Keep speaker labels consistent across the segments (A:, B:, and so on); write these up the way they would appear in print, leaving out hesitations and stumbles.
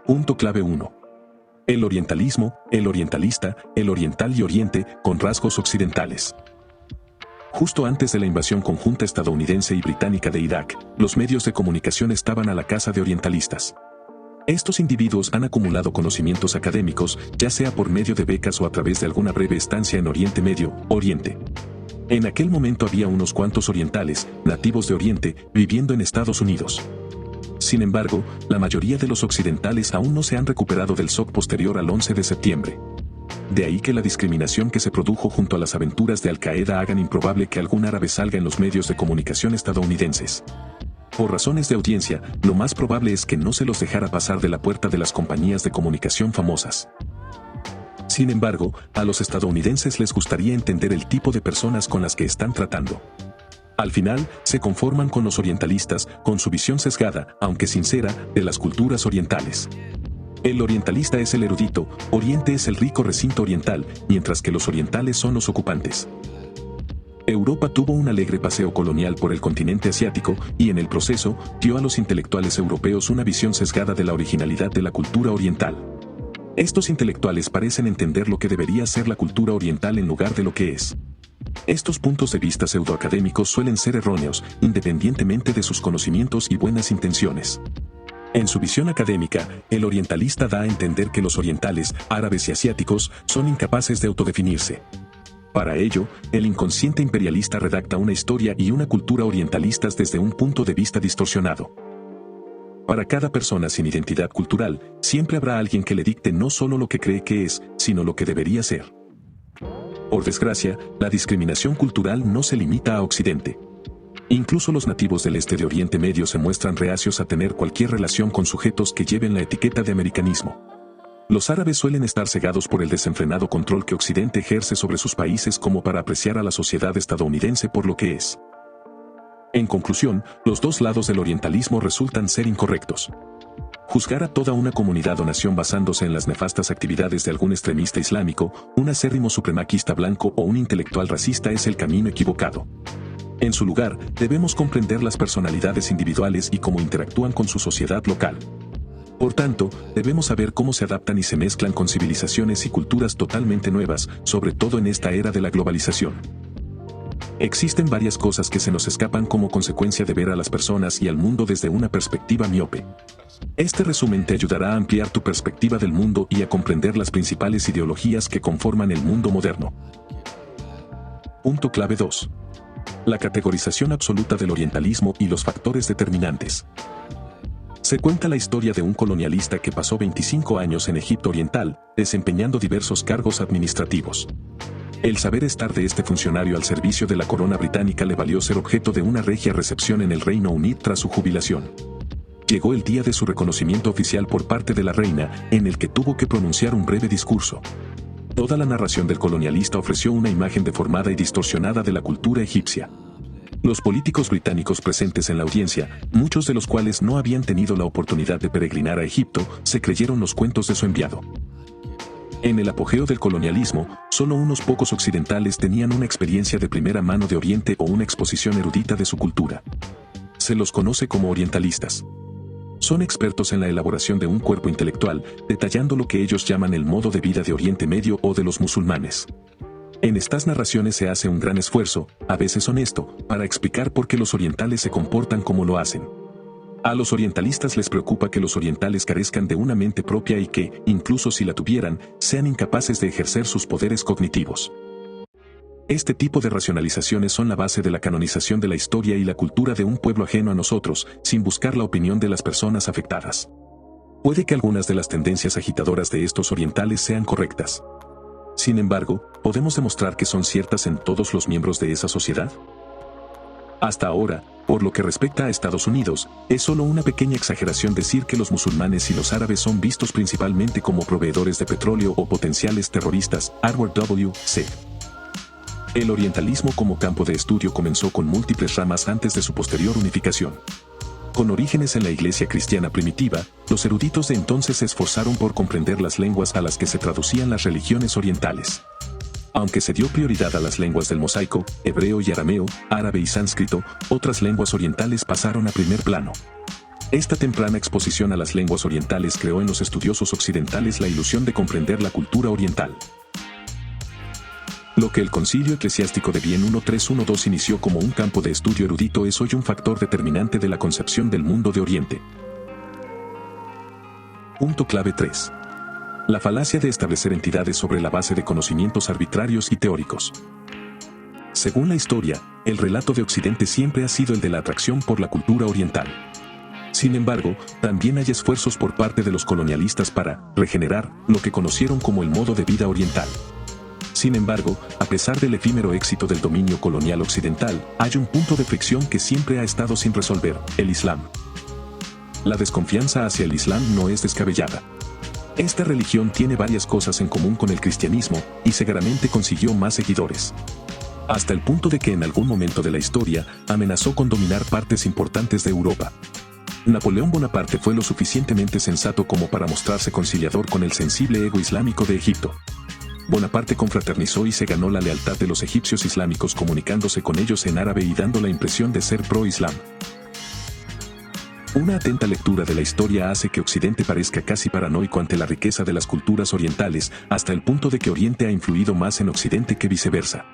A: Punto clave 1. El orientalismo, el orientalista, el oriental y oriente, con rasgos occidentales. Justo antes de la invasión conjunta estadounidense y británica de Irak, los medios de comunicación estaban a la caza de orientalistas. Estos individuos han acumulado conocimientos académicos, ya sea por medio de becas o a través de alguna breve estancia en Oriente Medio, Oriente. En aquel momento había unos cuantos orientales, nativos de Oriente, viviendo en Estados Unidos. Sin embargo, la mayoría de los occidentales aún no se han recuperado del shock posterior al 11 de septiembre. De ahí que la discriminación que se produjo junto a las aventuras de Al-Qaeda hagan improbable que algún árabe salga en los medios de comunicación estadounidenses. Por razones de audiencia, lo más probable es que no se los dejara pasar de la puerta de las compañías de comunicación famosas. Sin embargo, a los estadounidenses les gustaría entender el tipo de personas con las que están tratando. Al final, se conforman con los orientalistas, con su visión sesgada, aunque sincera, de las culturas orientales. El orientalista es el erudito, Oriente es el rico recinto oriental, mientras que los orientales son los ocupantes. Europa tuvo un alegre paseo colonial por el continente asiático y en el proceso dio a los intelectuales europeos una visión sesgada de la originalidad de la cultura oriental. Estos intelectuales parecen entender lo que debería ser la cultura oriental en lugar de lo que es. Estos puntos de vista pseudoacadémicos suelen ser erróneos, independientemente de sus conocimientos y buenas intenciones. En su visión académica, el orientalista da a entender que los orientales, árabes y asiáticos, son incapaces de autodefinirse. Para ello, el inconsciente imperialista redacta una historia y una cultura orientalistas desde un punto de vista distorsionado. Para cada persona sin identidad cultural, siempre habrá alguien que le dicte no solo lo que cree que es, sino lo que debería ser. Por desgracia, la discriminación cultural no se limita a Occidente. Incluso los nativos del este de Oriente Medio se muestran reacios a tener cualquier relación con sujetos que lleven la etiqueta de americanismo. Los árabes suelen estar cegados por el desenfrenado control que Occidente ejerce sobre sus países como para apreciar a la sociedad estadounidense por lo que es. En conclusión, los dos lados del orientalismo resultan ser incorrectos. Juzgar a toda una comunidad o nación basándose en las nefastas actividades de algún extremista islámico, un acérrimo supremacista blanco o un intelectual racista es el camino equivocado. En su lugar, debemos comprender las personalidades individuales y cómo interactúan con su sociedad local. Por tanto, debemos saber cómo se adaptan y se mezclan con civilizaciones y culturas totalmente nuevas, sobre todo en esta era de la globalización. Existen varias cosas que se nos escapan como consecuencia de ver a las personas y al mundo desde una perspectiva miope. Este resumen te ayudará a ampliar tu perspectiva del mundo y a comprender las principales ideologías que conforman el mundo moderno. Punto clave 2. La categorización absoluta del orientalismo y los factores determinantes. Se cuenta la historia de un colonialista que pasó 25 años en Egipto Oriental, desempeñando diversos cargos administrativos. El saber estar de este funcionario al servicio de la corona británica le valió ser objeto de una regia recepción en el Reino Unido tras su jubilación. Llegó el día de su reconocimiento oficial por parte de la reina, en el que tuvo que pronunciar un breve discurso. Toda la narración del colonialista ofreció una imagen deformada y distorsionada de la cultura egipcia. Los políticos británicos presentes en la audiencia, muchos de los cuales no habían tenido la oportunidad de peregrinar a Egipto, se creyeron los cuentos de su enviado. En el apogeo del colonialismo, solo unos pocos occidentales tenían una experiencia de primera mano de Oriente o una exposición erudita de su cultura. Se los conoce como orientalistas. Son expertos en la elaboración de un cuerpo intelectual, detallando lo que ellos llaman el modo de vida de Oriente Medio o de los musulmanes. En estas narraciones se hace un gran esfuerzo, a veces honesto, para explicar por qué los orientales se comportan como lo hacen. A los orientalistas les preocupa que los orientales carezcan de una mente propia y que, incluso si la tuvieran, sean incapaces de ejercer sus poderes cognitivos. Este tipo de racionalizaciones son la base de la canonización de la historia y la cultura de un pueblo ajeno a nosotros, sin buscar la opinión de las personas afectadas. Puede que algunas de las tendencias agitadoras de estos orientales sean correctas. Sin embargo, ¿podemos demostrar que son ciertas en todos los miembros de esa sociedad? Hasta ahora, por lo que respecta a Estados Unidos, es solo una pequeña exageración decir que los musulmanes y los árabes son vistos principalmente como proveedores de petróleo o potenciales terroristas. Edward W. C. El orientalismo como campo de estudio comenzó con múltiples ramas antes de su posterior unificación. Con orígenes en la iglesia cristiana primitiva, los eruditos de entonces se esforzaron por comprender las lenguas a las que se traducían las religiones orientales. Aunque se dio prioridad a las lenguas del mosaico, hebreo y arameo, árabe y sánscrito, otras lenguas orientales pasaron a primer plano. Esta temprana exposición a las lenguas orientales creó en los estudiosos occidentales la ilusión de comprender la cultura oriental. Lo que el Concilio Eclesiástico de Viena 1312 inició como un campo de estudio erudito es hoy un factor determinante de la concepción del mundo de Oriente. Punto clave 3. La falacia de establecer entidades sobre la base de conocimientos arbitrarios y teóricos. Según la historia, el relato de Occidente siempre ha sido el de la atracción por la cultura oriental. Sin embargo, también hay esfuerzos por parte de los colonialistas para regenerar lo que conocieron como el modo de vida oriental. Sin embargo, a pesar del efímero éxito del dominio colonial occidental, hay un punto de fricción que siempre ha estado sin resolver: el Islam. La desconfianza hacia el Islam no es descabellada. Esta religión tiene varias cosas en común con el cristianismo, y seguramente consiguió más seguidores. Hasta el punto de que en algún momento de la historia, amenazó con dominar partes importantes de Europa. Napoleón Bonaparte fue lo suficientemente sensato como para mostrarse conciliador con el sensible ego islámico de Egipto. Bonaparte confraternizó y se ganó la lealtad de los egipcios islámicos comunicándose con ellos en árabe y dando la impresión de ser pro-islam. Una atenta lectura de la historia hace que Occidente parezca casi paranoico ante la riqueza de las culturas orientales, hasta el punto de que Oriente ha influido más en Occidente que viceversa.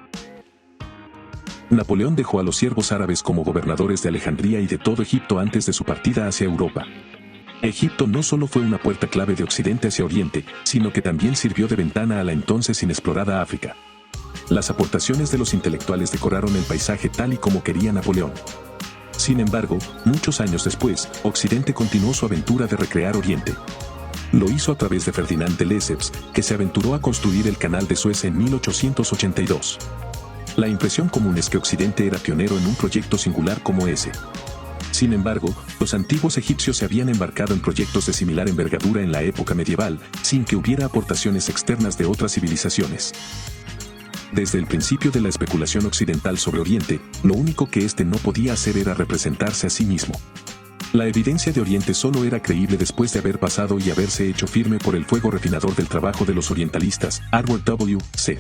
A: Napoleón dejó a los siervos árabes como gobernadores de Alejandría y de todo Egipto antes de su partida hacia Europa. Egipto no solo fue una puerta clave de Occidente hacia Oriente, sino que también sirvió de ventana a la entonces inexplorada África. Las aportaciones de los intelectuales decoraron el paisaje tal y como quería Napoleón. Sin embargo, muchos años después, Occidente continuó su aventura de recrear Oriente. Lo hizo a través de Ferdinand de Lesseps, que se aventuró a construir el Canal de Suez en 1882. La impresión común es que Occidente era pionero en un proyecto singular como ese. Sin embargo, los antiguos egipcios se habían embarcado en proyectos de similar envergadura en la época medieval, sin que hubiera aportaciones externas de otras civilizaciones. Desde el principio de la especulación occidental sobre Oriente, lo único que éste no podía hacer era representarse a sí mismo. La evidencia de Oriente solo era creíble después de haber pasado y haberse hecho firme por el fuego refinador del trabajo de los orientalistas, Edward W. Said.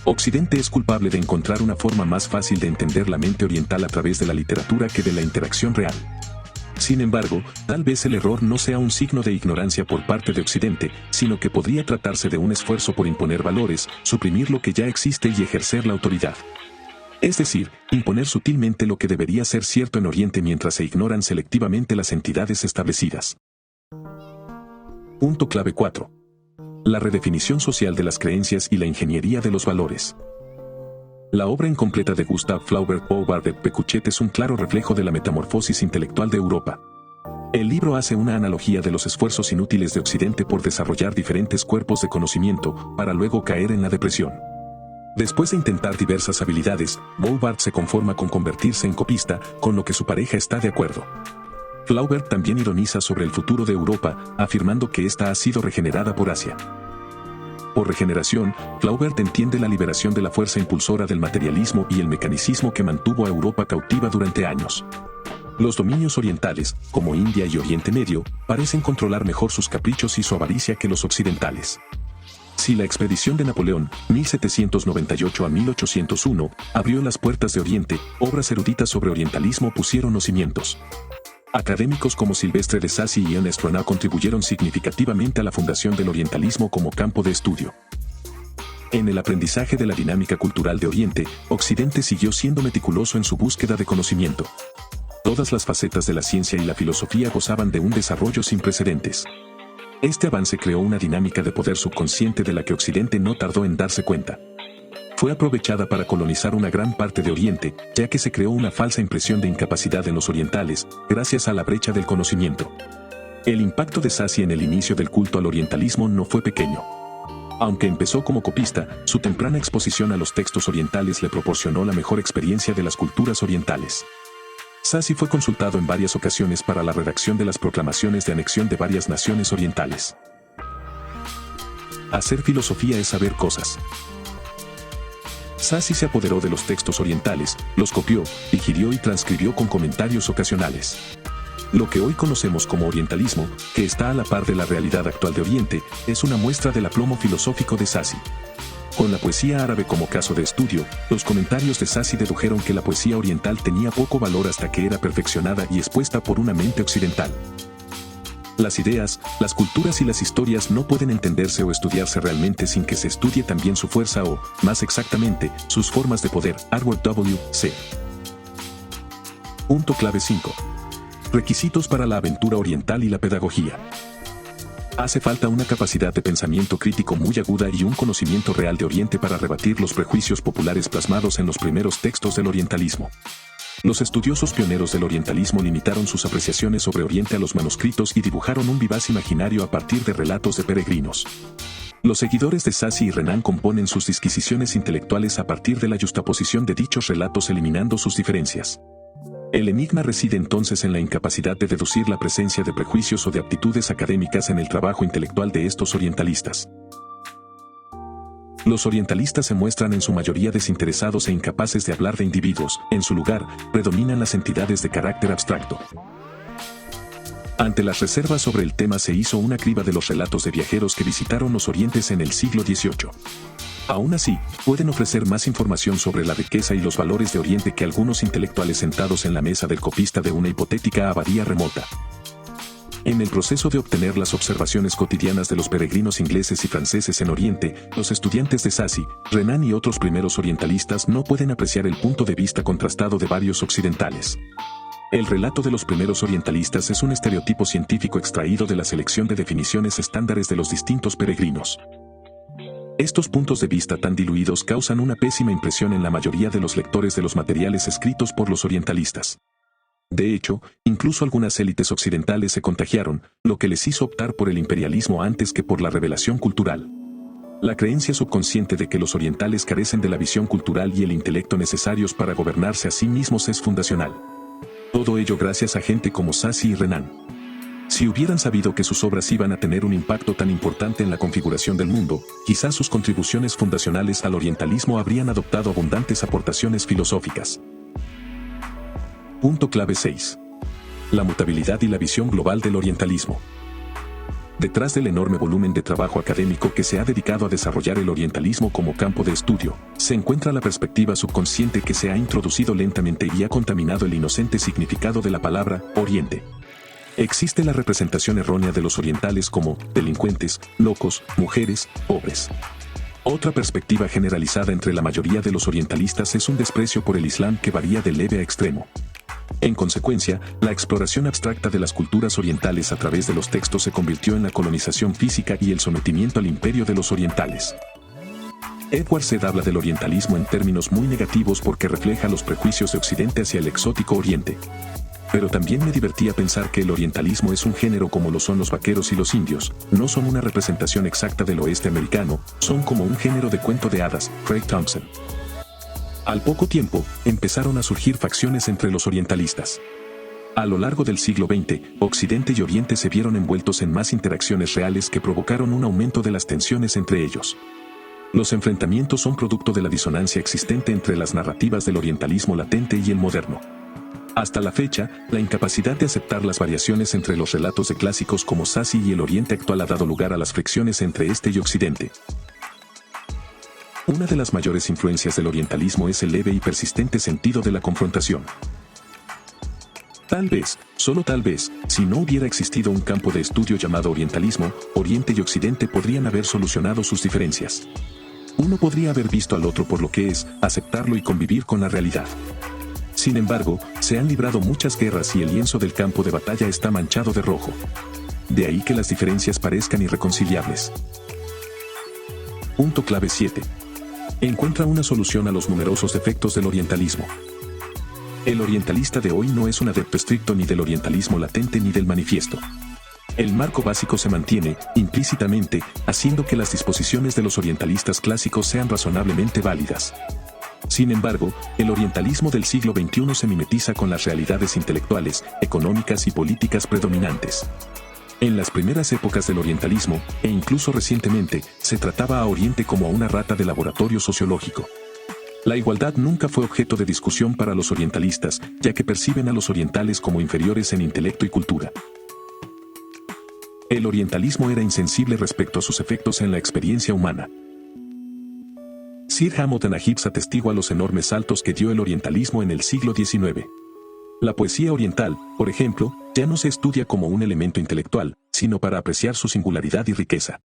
A: Occidente es culpable de encontrar una forma más fácil de entender la mente oriental a través de la literatura que de la interacción real. Sin embargo, tal vez el error no sea un signo de ignorancia por parte de Occidente, sino que podría tratarse de un esfuerzo por imponer valores, suprimir lo que ya existe y ejercer la autoridad. Es decir, imponer sutilmente lo que debería ser cierto en Oriente mientras se ignoran selectivamente las entidades establecidas. Punto clave 4. La redefinición social de las creencias y la ingeniería de los valores. La obra incompleta de Gustave Flaubert Bouvard de Pécuchet es un claro reflejo de la metamorfosis intelectual de Europa. El libro hace una analogía de los esfuerzos inútiles de Occidente por desarrollar diferentes cuerpos de conocimiento, para luego caer en la depresión. Después de intentar diversas habilidades, Bouvard se conforma con convertirse en copista, con lo que su pareja está de acuerdo. Flaubert también ironiza sobre el futuro de Europa, afirmando que ésta ha sido regenerada por Asia. Por regeneración, Flaubert entiende la liberación de la fuerza impulsora del materialismo y el mecanicismo que mantuvo a Europa cautiva durante años. Los dominios orientales, como India y Oriente Medio, parecen controlar mejor sus caprichos y su avaricia que los occidentales. Si la expedición de Napoleón, 1798 a 1801, abrió las puertas de Oriente, obras eruditas sobre orientalismo pusieron los cimientos. Académicos como Silvestre de Sacy y Ernest Renan contribuyeron significativamente a la fundación del orientalismo como campo de estudio. En el aprendizaje de la dinámica cultural de Oriente, Occidente siguió siendo meticuloso en su búsqueda de conocimiento. Todas las facetas de la ciencia y la filosofía gozaban de un desarrollo sin precedentes. Este avance creó una dinámica de poder subconsciente de la que Occidente no tardó en darse cuenta. Fue aprovechada para colonizar una gran parte de Oriente, ya que se creó una falsa impresión de incapacidad en los orientales, gracias a la brecha del conocimiento. El impacto de Sacy en el inicio del culto al orientalismo no fue pequeño. Aunque empezó como copista, su temprana exposición a los textos orientales le proporcionó la mejor experiencia de las culturas orientales. Sacy fue consultado en varias ocasiones para la redacción de las proclamaciones de anexión de varias naciones orientales. Hacer filosofía es saber cosas. Sacy se apoderó de los textos orientales, los copió, digirió y transcribió con comentarios ocasionales. Lo que hoy conocemos como orientalismo, que está a la par de la realidad actual de Oriente, es una muestra del aplomo filosófico de Sacy. Con la poesía árabe como caso de estudio, los comentarios de Sassi dedujeron que la poesía oriental tenía poco valor hasta que era perfeccionada y expuesta por una mente occidental. Las ideas, las culturas y las historias no pueden entenderse o estudiarse realmente sin que se estudie también su fuerza o, más exactamente, sus formas de poder. Edward W. C. Punto clave 5. Requisitos para la aventura oriental y la pedagogía. Hace falta una capacidad de pensamiento crítico muy aguda y un conocimiento real de Oriente para rebatir los prejuicios populares plasmados en los primeros textos del orientalismo. Los estudiosos pioneros del orientalismo limitaron sus apreciaciones sobre Oriente a los manuscritos y dibujaron un vivaz imaginario a partir de relatos de peregrinos. Los seguidores de Sassi y Renan componen sus disquisiciones intelectuales a partir de la yuxtaposición de dichos relatos eliminando sus diferencias. El enigma reside entonces en la incapacidad de deducir la presencia de prejuicios o de aptitudes académicas en el trabajo intelectual de estos orientalistas. Los orientalistas se muestran en su mayoría desinteresados e incapaces de hablar de individuos, en su lugar, predominan las entidades de carácter abstracto. Ante las reservas sobre el tema se hizo una criba de los relatos de viajeros que visitaron los orientes en el siglo XVIII. Aún así, pueden ofrecer más información sobre la riqueza y los valores de Oriente que algunos intelectuales sentados en la mesa del copista de una hipotética abadía remota. En el proceso de obtener las observaciones cotidianas de los peregrinos ingleses y franceses en Oriente, los estudiantes de Sassi, Renan y otros primeros orientalistas no pueden apreciar el punto de vista contrastado de varios occidentales. El relato de los primeros orientalistas es un estereotipo científico extraído de la selección de definiciones estándares de los distintos peregrinos. Estos puntos de vista tan diluidos causan una pésima impresión en la mayoría de los lectores de los materiales escritos por los orientalistas. De hecho, incluso algunas élites occidentales se contagiaron, lo que les hizo optar por el imperialismo antes que por la revelación cultural. La creencia subconsciente de que los orientales carecen de la visión cultural y el intelecto necesarios para gobernarse a sí mismos es fundacional. Todo ello gracias a gente como Sassi y Renan. Si hubieran sabido que sus obras iban a tener un impacto tan importante en la configuración del mundo, quizás sus contribuciones fundacionales al orientalismo habrían adoptado abundantes aportaciones filosóficas. Punto clave 6. La mutabilidad y la visión global del orientalismo. Detrás del enorme volumen de trabajo académico que se ha dedicado a desarrollar el orientalismo como campo de estudio, se encuentra la perspectiva subconsciente que se ha introducido lentamente y ha contaminado el inocente significado de la palabra Oriente. Existe la representación errónea de los orientales como delincuentes, locos, mujeres, pobres. Otra perspectiva generalizada entre la mayoría de los orientalistas es un desprecio por el Islam que varía de leve a extremo. En consecuencia, la exploración abstracta de las culturas orientales a través de los textos se convirtió en la colonización física y el sometimiento al imperio de los orientales. Edward Said habla del orientalismo en términos muy negativos porque refleja los prejuicios de Occidente hacia el exótico Oriente. Pero también me divertía pensar que el orientalismo es un género como lo son los vaqueros y los indios, no son una representación exacta del oeste americano, son como un género de cuento de hadas. Craig Thompson. Al poco tiempo, empezaron a surgir facciones entre los orientalistas. A lo largo del siglo XX, Occidente y Oriente se vieron envueltos en más interacciones reales que provocaron un aumento de las tensiones entre ellos. Los enfrentamientos son producto de la disonancia existente entre las narrativas del orientalismo latente y el moderno. Hasta la fecha, la incapacidad de aceptar las variaciones entre los relatos de clásicos como Sassi y el Oriente actual ha dado lugar a las fricciones entre Este y Occidente. Una de las mayores influencias del orientalismo es el leve y persistente sentido de la confrontación. Tal vez, solo tal vez, si no hubiera existido un campo de estudio llamado orientalismo, Oriente y Occidente podrían haber solucionado sus diferencias. Uno podría haber visto al otro por lo que es, aceptarlo y convivir con la realidad. Sin embargo, se han librado muchas guerras y el lienzo del campo de batalla está manchado de rojo. De ahí que las diferencias parezcan irreconciliables. Punto clave 7. Encuentra una solución a los numerosos defectos del orientalismo. El orientalista de hoy no es un adepto estricto ni del orientalismo latente ni del manifiesto. El marco básico se mantiene, implícitamente, haciendo que las disposiciones de los orientalistas clásicos sean razonablemente válidas. Sin embargo, el orientalismo del siglo XXI se mimetiza con las realidades intelectuales, económicas y políticas predominantes. En las primeras épocas del orientalismo, e incluso recientemente, se trataba a Oriente como a una rata de laboratorio sociológico. La igualdad nunca fue objeto de discusión para los orientalistas, ya que perciben a los orientales como inferiores en intelecto y cultura. El orientalismo era insensible respecto a sus efectos en la experiencia humana. Sir Hamilton Gibbs atestigua los enormes saltos que dio el orientalismo en el siglo XIX. La poesía oriental, por ejemplo, ya no se estudia como un elemento intelectual, sino para apreciar su singularidad y riqueza.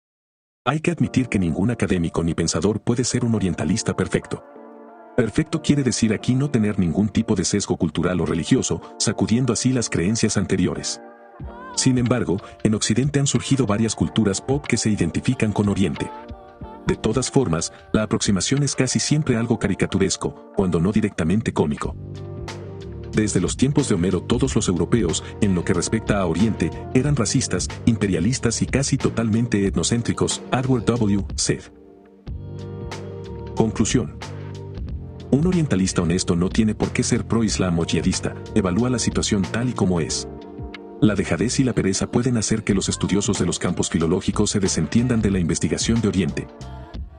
A: Hay que admitir que ningún académico ni pensador puede ser un orientalista perfecto. Perfecto quiere decir aquí no tener ningún tipo de sesgo cultural o religioso, sacudiendo así las creencias anteriores. Sin embargo, en Occidente han surgido varias culturas pop que se identifican con Oriente. De todas formas, la aproximación es casi siempre algo caricaturesco, cuando no directamente cómico. Desde los tiempos de Homero todos los europeos, en lo que respecta a Oriente, eran racistas, imperialistas y casi totalmente etnocéntricos. Edward W. Said. Conclusión. Un orientalista honesto no tiene por qué ser pro-islam o yihadista, evalúa la situación tal y como es. La dejadez y la pereza pueden hacer que los estudiosos de los campos filológicos se desentiendan de la investigación de Oriente.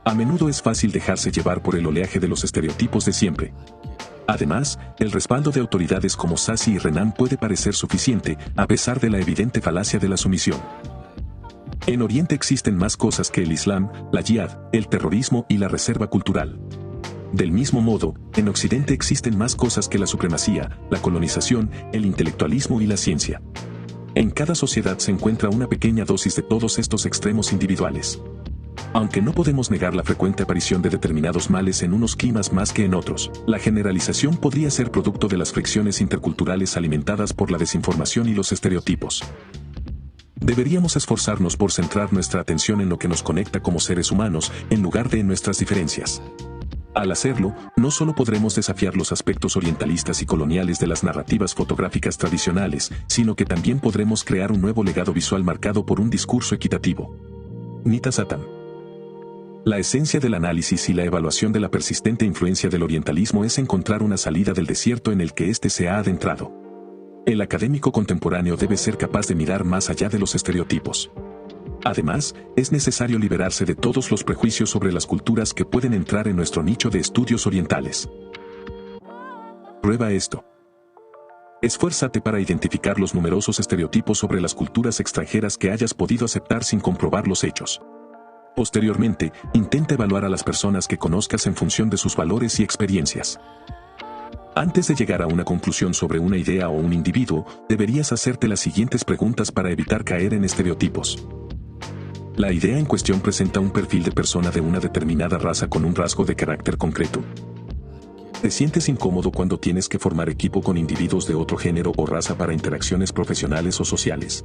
A: A menudo es fácil dejarse llevar por el oleaje de los estereotipos de siempre. Además, el respaldo de autoridades como Sassi y Renan puede parecer suficiente, a pesar de la evidente falacia de la sumisión. En Oriente existen más cosas que el Islam, la yihad, el terrorismo y la reserva cultural. Del mismo modo, en Occidente existen más cosas que la supremacía, la colonización, el intelectualismo y la ciencia. En cada sociedad se encuentra una pequeña dosis de todos estos extremos individuales. Aunque no podemos negar la frecuente aparición de determinados males en unos climas más que en otros, la generalización podría ser producto de las fricciones interculturales alimentadas por la desinformación y los estereotipos. Deberíamos esforzarnos por centrar nuestra atención en lo que nos conecta como seres humanos, en lugar de en nuestras diferencias. Al hacerlo, no solo podremos desafiar los aspectos orientalistas y coloniales de las narrativas fotográficas tradicionales, sino que también podremos crear un nuevo legado visual marcado por un discurso equitativo. Nita Satam. La esencia del análisis y la evaluación de la persistente influencia del orientalismo es encontrar una salida del desierto en el que éste se ha adentrado. El académico contemporáneo debe ser capaz de mirar más allá de los estereotipos. Además, es necesario liberarse de todos los prejuicios sobre las culturas que pueden entrar en nuestro nicho de estudios orientales. Prueba esto. Esfuérzate para identificar los numerosos estereotipos sobre las culturas extranjeras que hayas podido aceptar sin comprobar los hechos. Posteriormente, intenta evaluar a las personas que conozcas en función de sus valores y experiencias. Antes de llegar a una conclusión sobre una idea o un individuo, deberías hacerte las siguientes preguntas para evitar caer en estereotipos. La idea en cuestión presenta un perfil de persona de una determinada raza con un rasgo de carácter concreto. ¿Te sientes incómodo cuando tienes que formar equipo con individuos de otro género o raza para interacciones profesionales o sociales?